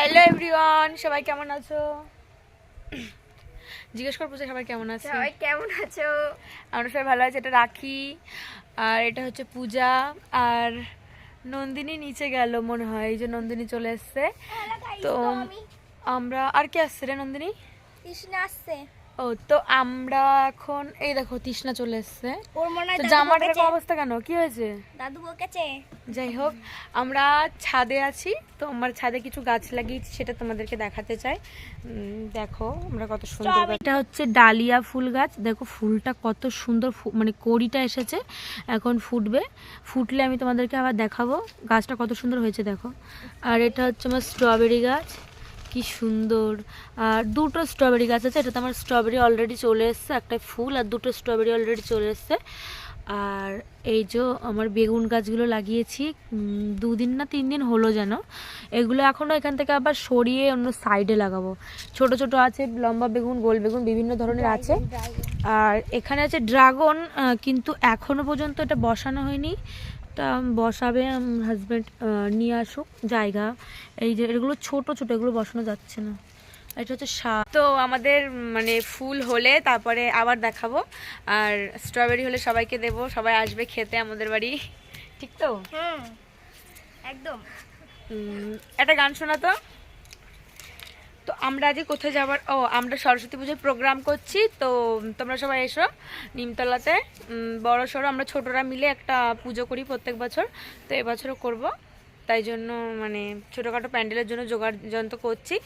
Hello everyone, সবাই কেমন আছো? জিজ্ঞেস কর পূজা, সবাই কেমন আছে? সবাই কেমন আছো? আমরা সবাই ভালো আছি। এটা রাখি আর এটা হচ্ছে পূজা আর নন্দিনী নিচে গেল মনে হয়, এই যে নন্দিনী চলে এসছে। তো আমরা আর কি আসছে রে নন্দিনী? কৃষ্ণা আসছে। ও তো আমরা এখন এই দেখো তৃষ্ণা চলে এসছে। ওর মনে হয় তো দাদু জামাটার বকেছে। অবস্থা কেন, কি হয়েছে? দাদু বকেছে। যাই হোক, আমরা ছাদে আছি, তো আমার ছাদে কিছু গাছ লাগিয়েছি, সেটা তোমাদেরকে দেখাতে চাই। দেখো আমরা কত সুন্দর, এটা হচ্ছে ডালিয়া ফুল গাছ। দেখো ফুলটা কত সুন্দর, মানে কড়িটা এসেছে, এখন ফুটবে। ফুটলে আমি তোমাদেরকে আবার দেখাবো গাছটা কত সুন্দর হয়েছে, দেখো। আর এটা হচ্ছে আমার স্ট্রবেরি গাছ, কি সুন্দর। আর দুটো স্ট্রবেরি গাছ আছে, এটাতে আমার স্ট্রবেরি অলরেডি চলে এসছে, একটা ফুল আর দুটো স্ট্রবেরি অলরেডি চলে এসছে। আর এই যে আমার বেগুন গাছগুলো লাগিয়েছি 2 দিন না 3 দিন হলো যেন, এগুলো এখনও এখান থেকে আবার সরিয়ে অন্য সাইডে লাগাবো। ছোট ছোট আছে লম্বা বেগুন, গোল বেগুন, বিভিন্ন ধরনের আছে। আর এখানে আছে ড্রাগন, কিন্তু এখনও পর্যন্ত এটা বসানো হয়নি, তা বসাবে হাজব্যান্ড নিয়ে আসুক জায়গা। এই যে এগুলো ছোট ছোট, এগুলো বসানো যাচ্ছে না। এটা হচ্ছে তো আমাদের মানে ফুল হলে তারপরে আবার দেখাবো, আর স্ট্রবেরি হলে সবাইকে দেবো, সবাই আসবে খেতে আমাদের বাড়ি, ঠিক তো? একদম। একটা গান শোনা তো। তো আমরা আজকে কোথায় যাবার, আমরা সরস্বতী পুজোর প্রোগ্রাম করছি, তো তোমরা সবাই এসো নিমতলাতে। বড় সড়ো আমরা ছোটরা মিলে একটা পুজো করি প্রত্যেক বছর, তো এবছরও করব, তাই জন্য মানে ছোটোখাটো প্যান্ডেলের জন্য জোগাড় যন্ত্র করছি।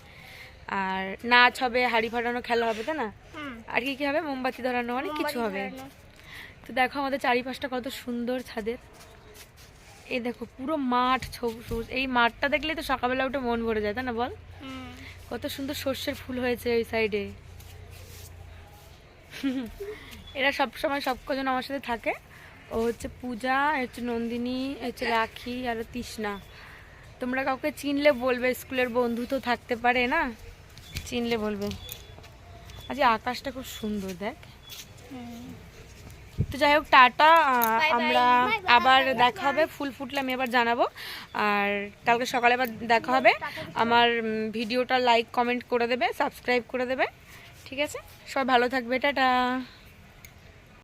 আর নাচ হবে, হাড়ি ফাটানো খেলা হবে, তাই না? আর কি কি হবে, মোমবাতি ধরানো, অনেক কিছু হবে। তো দেখো আমাদের চারিপাশটা কত সুন্দর ছাদের। এই দেখো পুরো মাঠ সবুজ, এই মাঠটা দেখলে তো সকালবেলা উঠে মন ভরে যায়, তাই না বল? কত সুন্দর সর্ষের ফুল হয়েছে ওই সাইডে। এরা সব সময় সব কজন আমার সাথে থাকে। ও হচ্ছে পূজা, হচ্ছে নন্দিনী, হচ্ছে রাখি আর তৃষ্ণা। তোমরা কাউকে চিনলে বলবে, স্কুলের বন্ধু তো থাকতে পারে না, চিনলে বলবে। আজ আকাশটা খুব সুন্দর, দেখ। তো যাই হোক, টাটা। আমরা আবার দেখা হবে, ফুল ফুটলে আমি আবার জানাবো। আর কালকে সকালে আবার দেখা হবে। আমার ভিডিওটা লাইক কমেন্ট করে দেবে, সাবস্ক্রাইব করে দেবে, ঠিক আছে? সবাই ভালো থাকবে, টাটা।